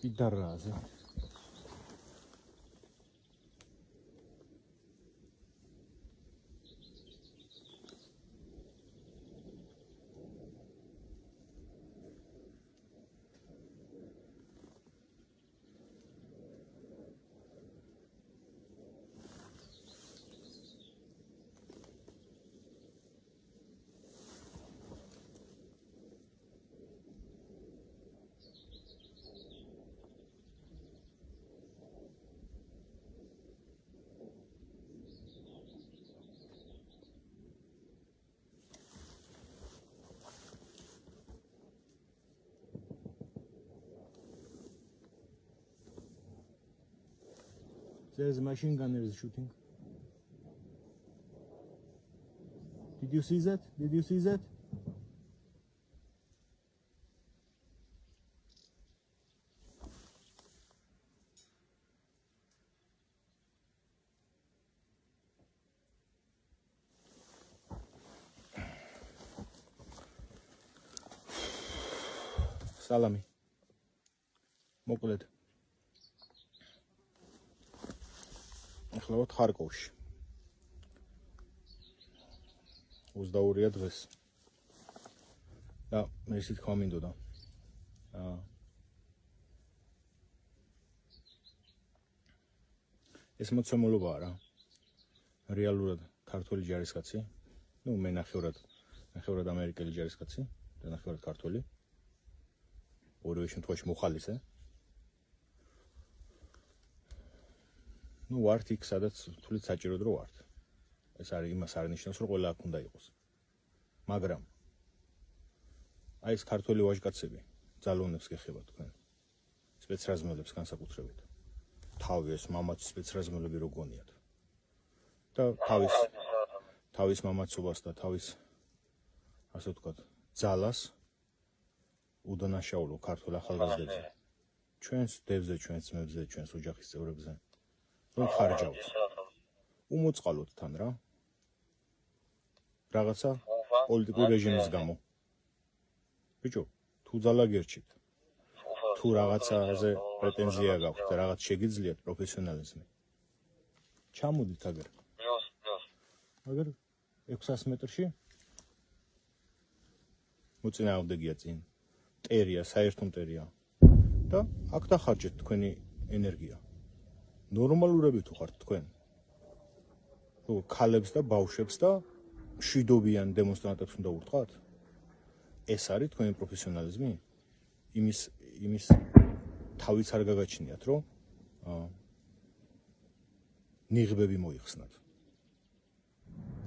Пидорасы. There's a machine gunner is shooting. Did you see that? Did you see that? Salami. Mokuled. ახლა ხარკოვში 22 დღეს და მე ისე თქვა მინდოდა ეს მოცემულობაა რა რეალურად ქართული ჯარისკაცი ნუ მე ნახევრად ამერიკელი ჯარისკაცი და ნახევრად ქართული ორივე შემთხვევაში მოხალისე Ну, ვართ იქ, სადაც თulit საჭირო დრო ვართ. ეს არის იმას არ ნიშნავს, რომ ყველა აქ უნდა იყოს. მაგრამ აი ეს ქართველი ვაჟკაცები ძალოვნებს გეხება თქვენ. სპეცრაზმელებს განსაკუთრებით. თავი ეს მამაც სპეცრაზმელები რო გონიათ. და თავის მამაცობას და თავის ასე ვთქვათ, ძალას უდანაშაულო ქართულ ახალგაზრდებზე. ჩვენს დევზე, ჩვენს ძმებზე, ჩვენს ოჯახის წევრებზე. რომ ხარჯავთ. უმოწყალოთ თან რა. რაღაცა პოლიტიკური რეჟიმის გამო. ბიჭო, თუ ძალა გერჩით. თუ რაღაცაზე პრეტენზია გაქვთ, რაღაც შეგიძლიათ პროფესიონალიზმი. ჩამოდით აგერ. აგერ 600 მეტრში მოწინააღმდეგეა წინ. მტერია, საერთო მტერია. და აქ დახარჯეთ თქვენი ენერგია. ნორმალურები თუ ხართ თქვენ? თუ ქალებს და ბავშვებს და მშვიდობიან დემონსტრანტებს უნდა ურტყათ? ეს არის თქვენი პროფესიონალიზმი? იმის თავიც არ გაგაჩნიათ, რომ ნიღბები მოიხსნათ.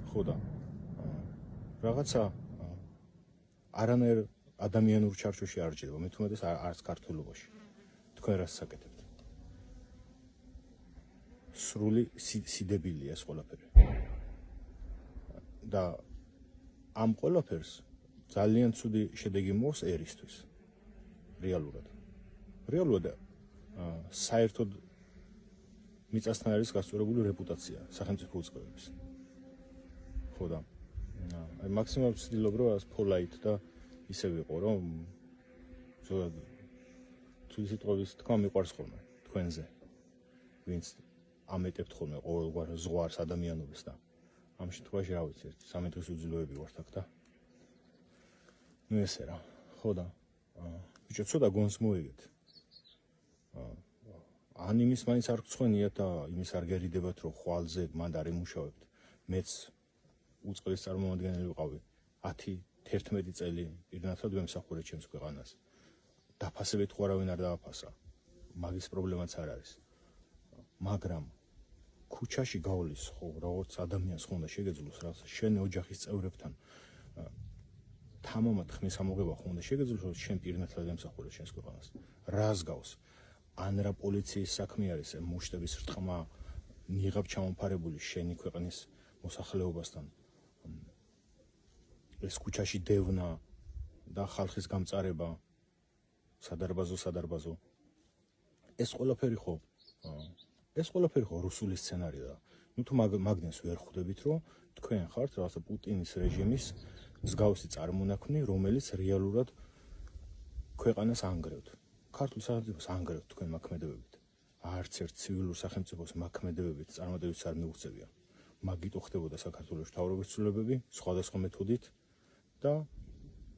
ხო და რაღაცა არანაირ ადამიანურ ჩარჩოში არ ჯდება, მე თუმეტეს არც ქართულობაში. თქვენ რას საკეთებთ? სრული სიდებილია ეს ყველაფერი. და ამ ყველაფერს ძალიან ცუდი შედეგი მოაქვს ერისთვის. რეალურად. საერთოდ მიწასთან არის გასწორებული რეპუტაცია სახელმწიფო უწყებების. ხო და აი მაქსიმალურად ვცდილობ რომ ეს polite და ისე ვიყო რომ ზოგადად თუ სიტყვის თქვა მიყვარს ხოლმე თქვენზე. ვინც ამეტებთ ხოლმე ყოველგვარ ზღვარს ადამიანობას და ამ შემთხვევაში რა ვიცი 13 დღის უძილოები ვართ აქ და ნუ ესე რა ხო და ბიჭო ცოტა გონს მოიგეთ ან იმის მაინც არ გწვენიათ და იმის არ გერიდებათ რომ ხვალზე მანდ არ იმუშავებთ მეც უწყლის წარმომადგენელი ვიყავი 10-11 წელი პირნათლად ვემსახურე ჩემს ქვეყანას დაფასებით ხო არავინ არ დააფასა მაგის პრობლემაც არ არის მაგრამ ქუჩაში გავლის ხო როგორც ადამიანს ხონდა შეგეძლოს რაღაც შენ ოჯახის წევრებთან თამამად ხმის ამოღება ხონდა შეგეძლოს რომ შენ პირნათლად ემსახურე შენს ქვეყანას რას გავს ან რა პოლიციის საქმე არის მუშტების რტყმა ნიღაბ ჩამოფარებული შენი ქვეყნის მოსახლეობასთან ეს ქუჩაში დევნა და ხალხის გამწარება სადარბაზო ეს ყველაფერი ხო რუსული სცენარია ნუ თუ მაგნეს ვერ ხვდებით რომ თქვენ ხართ რაღაცა პუტინის რეჟიმის მსგავსი წარმონაქმნი რომელიც რეალურად ქვეყანას ანგრევთ ქართულ სახელმწიფოს ანგრევთ თქვენ მაქმედებებით. არც ერთ ცივილურ სახელმწიფოს მაქმედებებით წარმატებებს არ მიუღწევია. მაგიტო ხდებოდა საქართველოს მთავრობის ცვლილებები სხვადასხვა მეთოდით და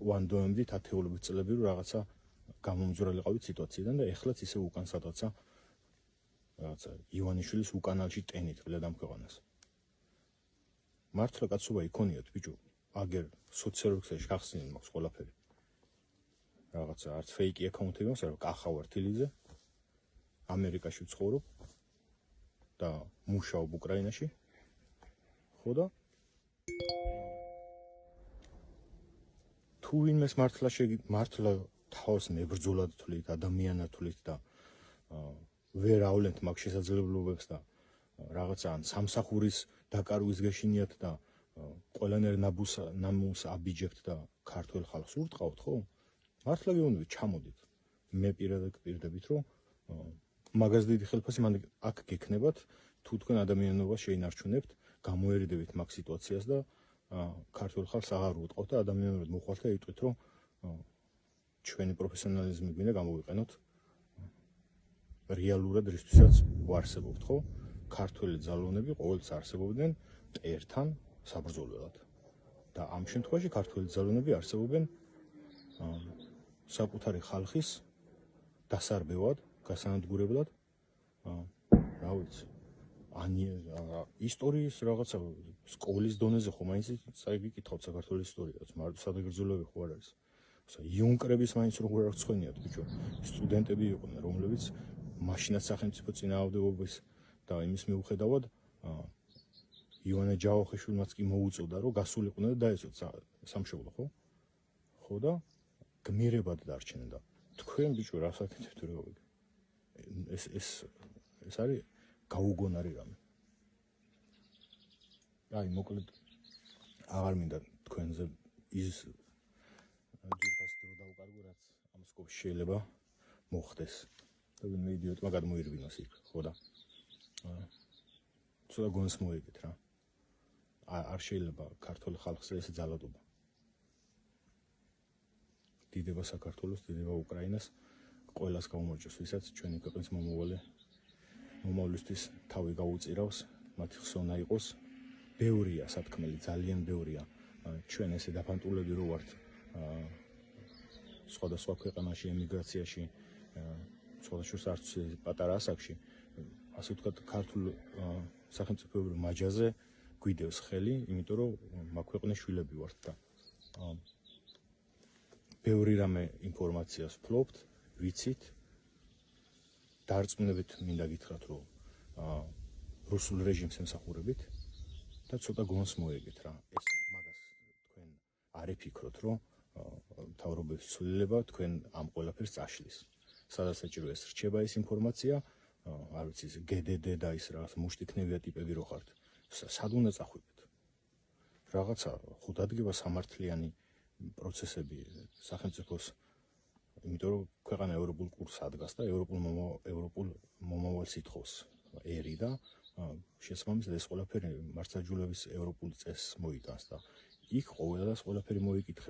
ვანდოებდით ათეულობით წლები რომ რაღაცა გამომძვრალიყავით სიტუაციიდან და ეხლაც ისე უკან სადღაცა რაღაცა ივანიშვილის უკანალში ტენით ბლედ ამ ქვეყანას. მართლა კაცობა იქონიათ ბიჭო, აგერ სოციალურ ქსელში ახსნილი მაქვს ყველაფერი. რაღაცა არც ფეიკი აკაუნტი მაქვს, არა კახა ვარ თილიძე. ამერიკაში ვცხოვრობ და მუშაობ უკრაინაში. ხო და თუ ვინმეს მართლა თავს მებრძოლად თვლით, ადამიანად თვლით და ვერ ავლენთ მაგ შესაძლებლობებს და რაღაცა ან სამსახურის დაკარგვის გეშინიათ და ყველანაირ ნამუს აბიჯებთ და ქართულ ხალხს ურტყავთ, ხო? მართლა გეუბნებით, ჩამოდით. მე პირადად პირდებით, რომ მაგას დიდი ხელფასი მანდ აქ გექნებათ, თუ თქვენ ადამიანობას შეინარჩუნებთ, გამოერიდებით მაგ სიტუაციას და ქართულ ხალხს აღარ ურტყავთ და ადამიანურად მოხვალთ და იტყვით, რომ ჩვენი პროფესიონალიზმი გვინდა გამოვიყენოთ რეალურად რისთვისაც ვარსებობთ, ხო? ქართველი ძალოვნები ყოველთვის არსებობდნენ მტერთან საბრძოლველად. და ამ შემთხვევაში ქართველი ძალოვნები არსებობენ საკუთარი ხალხის დასარბევად, გასანადგურებლად, რა ვიცი, ისტორიის რაღაცა სკოლის დონეზე ხო მაინც წაიგიკითხავთ საქართველოს ისტორიას, სადაგრძელები ხო არ არის. იუნკრების მაინც როგორ არ ცხენიათ ბიჭო, სტუდენტები იყვნენ, რომლებიც მაშინაც სახელმწიფო წინააღმდეგობის და იმის მიუხედავად ივანე ჯავახიშვილმაც კი მოუწოდა, რომ გასულიყვნენ და დაეცოთ სამშობლო, ხო? ხო და გმირებად დარჩნენ და თქვენ ბიჭო რა საკეთებთ რა ვიგე? ეს არის გაუგონარი რამე. აი, მოკლედ აღარ მინდა თქვენზე ის ჯერფას დავუკარგო, რაც ამ სკოპში შეიძლება მოხდეს. და ვინმე იდიოტმა გადმოირბინოს იქ, ხო და ცოტა გონს მოიგეთ რა. არ შეიძლება ქართული ხალხს ესე ძალადობა. დიდება საქართველოს, დიდება უკრაინას, ყველას გაუმორჩოს, ვისაც ჩვენი ქვეყნის მომავლისთვის თავი გაუწირავს, მათი ხსოვნა იყოს. ბევრია სათქმელი, ძალიან ბევრია. ჩვენ ესე დაფანტულები რო ვართ სხვადასხვა ქვეყანაში, ემიგრაციაში, სხვადასხვა არც პატარა ასაკში, ასე ვთქვათ, ქართულ სახელმწიფოებრივ მაჯაზე გვიდევს ხელი, იმიტომ რომ მაგ ქვეყნის შვილები ვართ და ბევრი რამე ინფორმაციას ვფლობთ, ვიცით. დარწმუნებით მინდა გითხრათ, რომ რუსულ რეჟიმს ემსახურებით და ცოტა გონს მოეგეთ რა. ეს მაგას თქვენ არ იფიქროთ, რომ მთავრობის ცვლილება თქვენ ამ ყველაფერს წაშლის. სადაც საჭირო ეს რჩება ეს ინფორმაცია, არ ვიცი, GDD და ის რაღაც მუშტიქნევია ტიპები რო ხართ. სად უნდა წახვიდეთ? რაღაცა ხო დადგება სამართლიანი პროცესები სახელმწიფოს, იმიტომ რომ ქვეყანა ევროპულ კურსს ადგას და ევროპულ მომავალს ითხოვს ერი და შესაბამისად ეს ყველაფერი მართლმსაჯულების ევროპული წესს მოიტანს და იქ ყოველადაც ყველაფერი მოიკითხება.